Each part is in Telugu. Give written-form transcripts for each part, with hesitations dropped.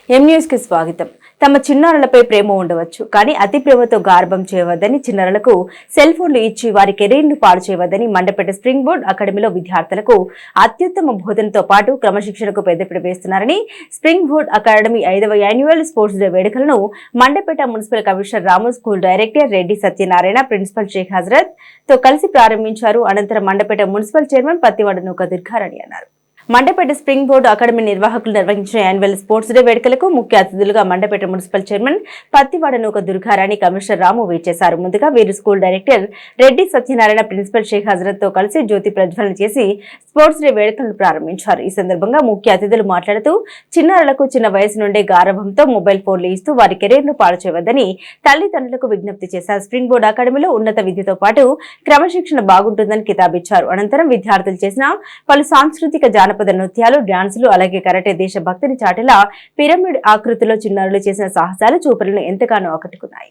ఎం న్యూస్ కి స్వాగతం. తమ చిన్నారులపై ప్రేమ ఉండవచ్చు, కానీ అతి ప్రేమతో గార్భం చేయవద్దని, చిన్నారులకు సెల్ ఫోన్లు ఇచ్చి వారి కెరీర్ ను పాడు చేయవద్దని మండపేట స్ప్రింగ్ బోర్డ్ అకాడమీలో విద్యార్థులకు అత్యుత్తమ బోధనతో పాటు క్రమశిక్షణకు పెద్దపీట వేస్తున్నారని స్ప్రింగ్ బోర్డ్ అకాడమీ 5వ యాన్యువల్ స్పోర్ట్స్ డే వేడుకలను Mandapeta municipal commissioner Ramu, school director Reddy Satyanarayana, principal Sheikh Hazrat తో కలిసి ప్రారంభించారు. అనంతరం మండపేట మున్సిపల్ చైర్మన్ పత్తివాడ నూక దుర్గారాణి అన్నారు. మండపేట స్ప్రింగ్ బోర్డు అకాడమీ నిర్వాహకులు నిర్వహించిన యాన్యువల్ స్పోర్ట్స్ డే వేడుకలకు ముఖ్య అతిథులుగా మండపేట మున్సిపల్ చైర్మన్ పత్తివాడ నూక దుర్గారాణి, కమిషనర్ రాము వేచేశారు. ముందుగా వీరు school director Reddy Satyanarayana, principal Sheikh Hazrat తో కలిసి జ్యోతి ప్రజ్వలన చేసి స్పోర్ట్స్ డే వేడుకలను ప్రారంభించారు. ఈ సందర్భంగా ముఖ్య అతిథులు మాట్లాడుతూ చిన్నారులకు చిన్న వయసు నుండే గారభంతో మొబైల్ ఫోన్లు ఇస్తూ వారి కెరీర్ ను పాడు చేయవద్దని తల్లిదండ్రులకు విజ్ఞప్తి చేశారు. స్ప్రింగ్ బోర్డు అకాడమీలో ఉన్నత విద్యతో పాటు క్రమశిక్షణ బాగుంటుందని కితాబిచ్చారు. అనంతరం విద్యార్థులు చేసిన పలు సాంస్కృతిక జానపద నృత్యాలు, డాన్సులు, అలాగే కరాటే దేశభక్తిని చాటేలా పిరమిడ్ ఆకృతిలో చిన్నారులు చేసిన సాహసాలు చూపులను ఎంతగానో ఆకట్టుకున్నాయి.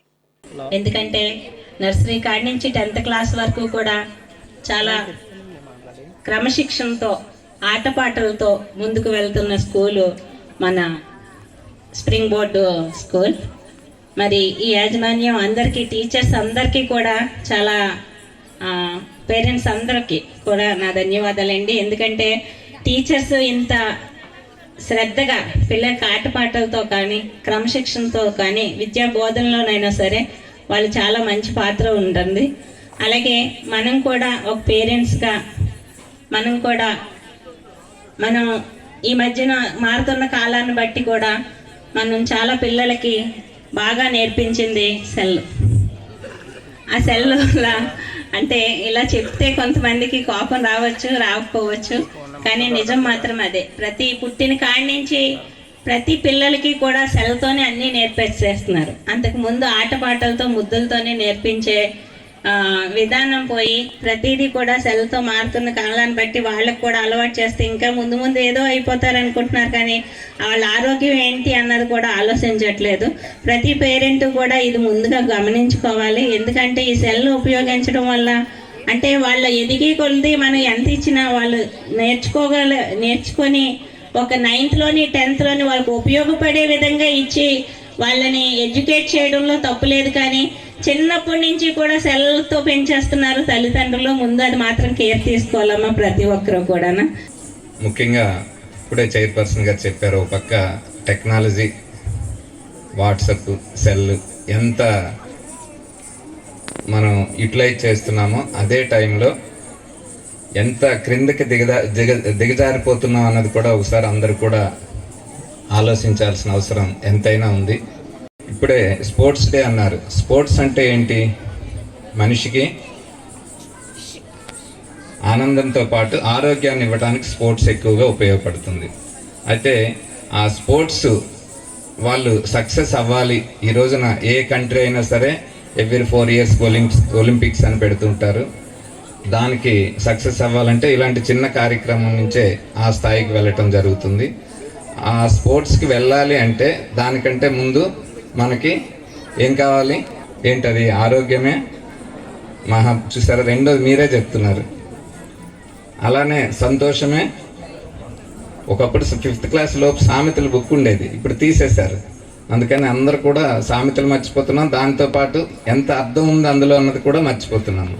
ఎందుకంటే నర్సరీ కాడి నుంచి 10th క్లాస్ వరకు కూడా చాలా క్రమశిక్షణతో ఆటపాటలతో ముందుకు వెళ్తున్న స్కూలు మన స్ప్రింగ్ బోర్డు స్కూల్. మరి ఈ యాజమాన్యం అందరికీ, టీచర్స్ అందరికీ కూడా, చాలా పేరెంట్స్ అందరికీ కూడా నా ధన్యవాదాలండి. ఎందుకంటే టీచర్స్ ఇంత శ్రద్ధగా పిల్లలకి ఆటపాటలతో కానీ, క్రమశిక్షణతో కానీ, విద్యా బోధనలోనైనా సరే వాళ్ళు చాలా మంచి పాత్ర ఉంటుంది. అలాగే మనం కూడా ఒక పేరెంట్స్గా మనం ఈ మధ్యన మారుతున్న కాలాన్ని బట్టి కూడా మనం చాలా పిల్లలకి బాగా నేర్పించింది సెల్. ఆ సెల్ వల్ల అంటే ఇలా చెప్తే కొంతమందికి కోపం రావచ్చు, రాకపోవచ్చు, కానీ నిజం మాత్రం అదే. ప్రతి పుట్టిన కాడి నుంచి ప్రతి పిల్లలకి కూడా సెల్తోనే అన్నీ నేర్పించేస్తున్నారు. అంతకుముందు ఆటపాటలతో, ముద్దులతోనే నేర్పించే విధానం పోయి ప్రతిదీ కూడా సెల్తో మారుతున్న కాలాన్ని బట్టి వాళ్ళకు కూడా అలవాటు చేస్తే ఇంకా ముందు ముందు ఏదో అయిపోతారు అనుకుంటున్నారు, కానీ వాళ్ళ ఆరోగ్యం ఏంటి అన్నది కూడా ఆలోచించట్లేదు. ప్రతి పేరెంట్ కూడా ఇది ముందుగా గమనించుకోవాలి. ఎందుకంటే ఈ సెల్ ఉపయోగించడం వల్ల అంటే వాళ్ళ ఎదిగే కొలది మనం ఎంత ఇచ్చినా వాళ్ళు నేర్చుకొని ఒక 9th-లోని 10th-లోని వాళ్ళకు ఉపయోగపడే విధంగా ఇచ్చి వాళ్ళని ఎడ్యుకేట్ చేయడంలో తప్పులేదు. కానీ చిన్నప్పటి నుంచి కూడా సెల్తో పెంచేస్తున్నారు తల్లిదండ్రులు. ముందు అది మాత్రం కేర్ తీసుకోవాలమ్మా ప్రతి ఒక్కరూ కూడా. ముఖ్యంగా ఇప్పుడే చైర్పర్సన్ గారు చెప్పారు, ఒక పక్క టెక్నాలజీ, వాట్సాప్, సెల్ ఎంత మనం యూటిలైజ్ చేస్తున్నామో అదే టైంలో ఎంత క్రిందకి దిగజారిపోతున్నాం అన్నది కూడా ఒకసారి అందరూ కూడా ఆలోచించాల్సిన అవసరం ఎంతైనా ఉంది. ఇప్పుడే స్పోర్ట్స్ డే అన్నారు. స్పోర్ట్స్ అంటే ఏంటి? మనిషికి ఆనందంతో పాటు ఆరోగ్యాన్ని ఇవ్వడానికి స్పోర్ట్స్ ఎక్కువగా ఉపయోగపడుతుంది. అయితే ఆ స్పోర్ట్స్ వాళ్ళు సక్సెస్ అవ్వాలి. ఈ రోజున ఏ కంట్రీ అయినా సరే ఎవ్రీ 4 years ఒలింపిక్స్ అని పెడుతుంటారు. దానికి సక్సెస్ అవ్వాలంటే ఇలాంటి చిన్న కార్యక్రమం నుంచే ఆ స్థాయికి వెళ్ళటం జరుగుతుంది. ఆ స్పోర్ట్స్కి వెళ్ళాలి అంటే దానికంటే ముందు మనకి ఏం కావాలి? ఏంటది? ఆరోగ్యమే చూసారా, రెండోది మీరే చెప్తున్నారు. అలానే సంతోషమే. ఒకప్పుడు 5th క్లాస్ లోపు సామెతలు బుక్ ఉండేది, ఇప్పుడు తీసేశారు. అందుకని అందరూ కూడా సామెతలు మర్చిపోతున్నాం, దాంతోపాటు ఎంత అర్థం ఉంది అందులో అన్నది కూడా మర్చిపోతున్నాము.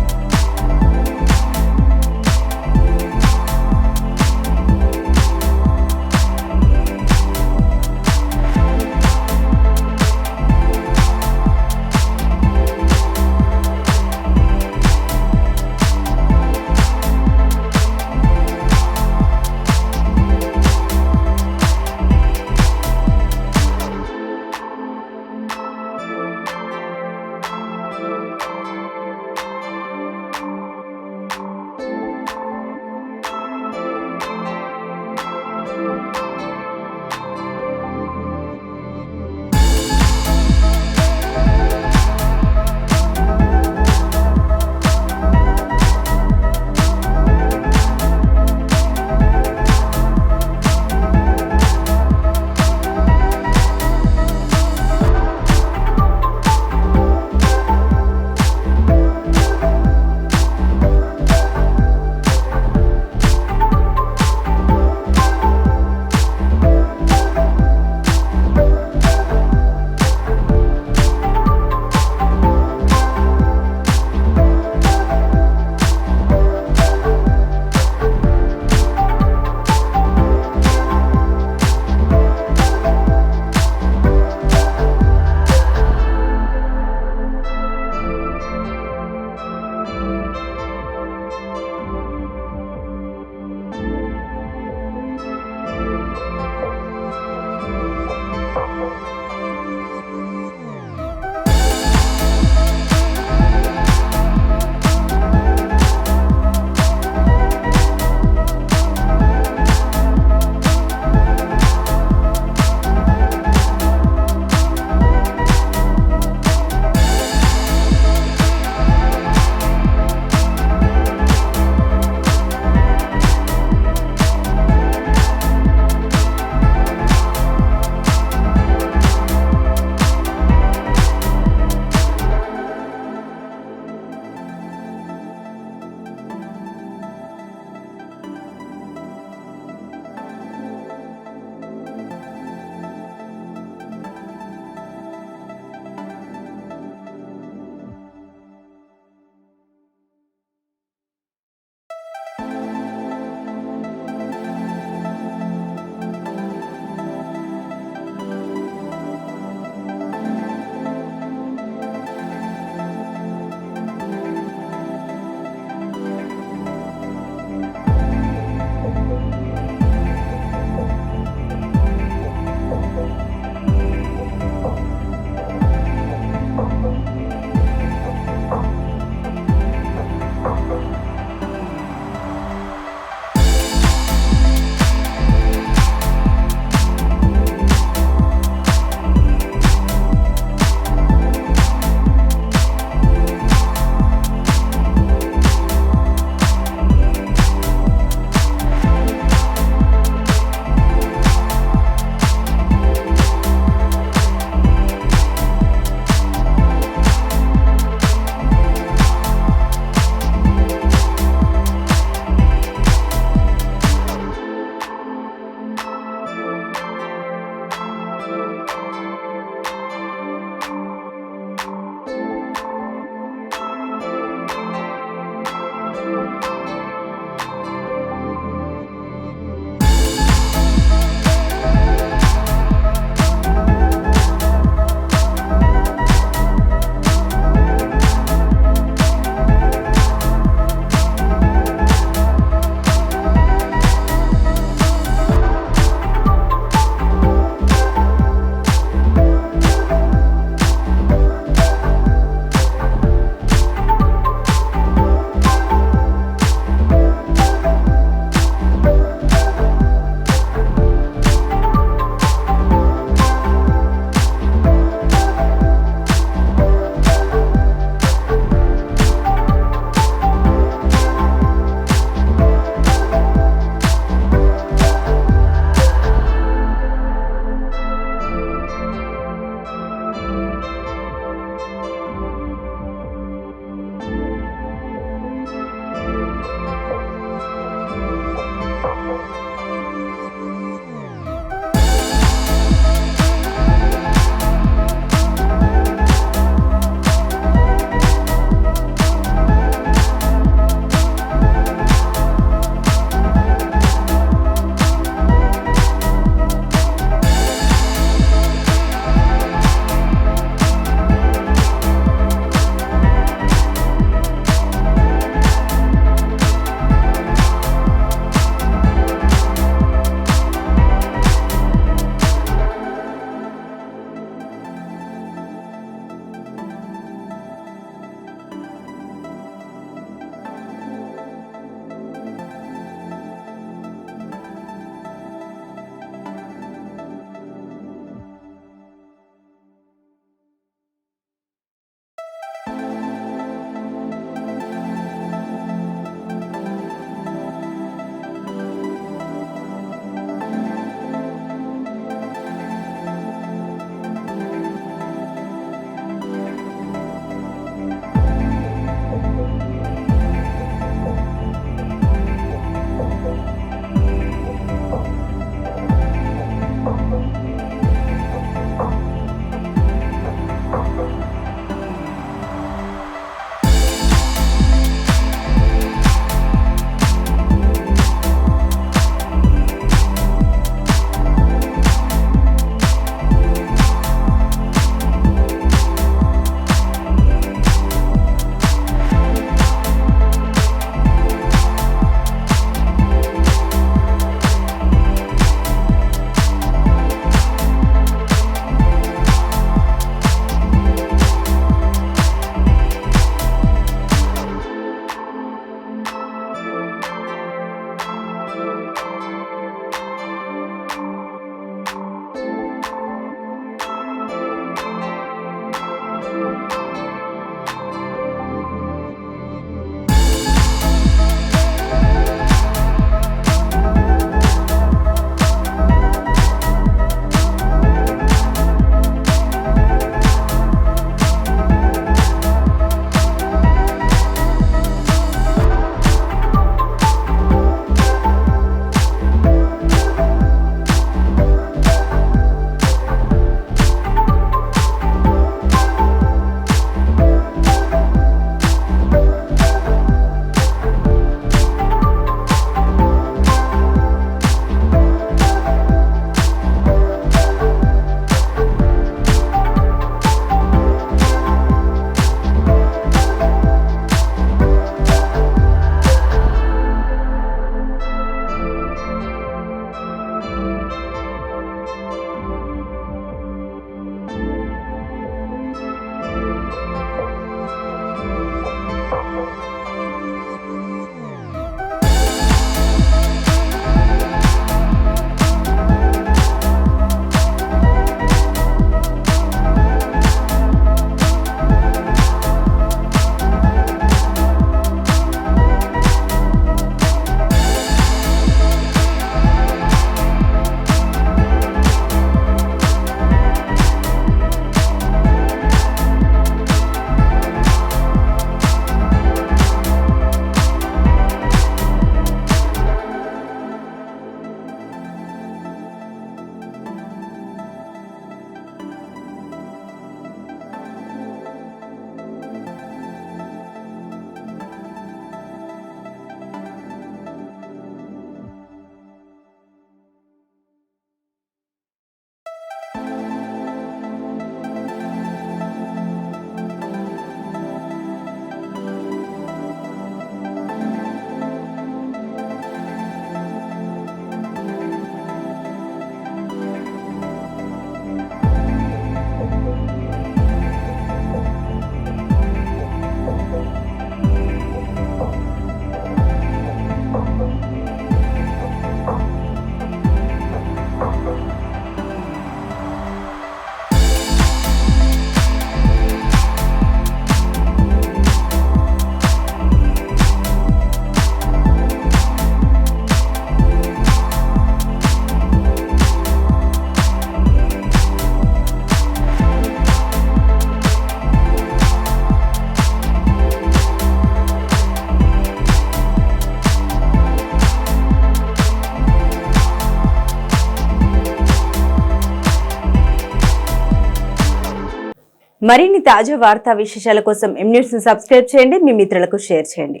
మరిన్ని తాజా వార్తా విశేషాల కోసం ఎం న్యూస్ ను సబ్స్క్రైబ్ చేయండి, మీ మిత్రులకు షేర్ చేయండి.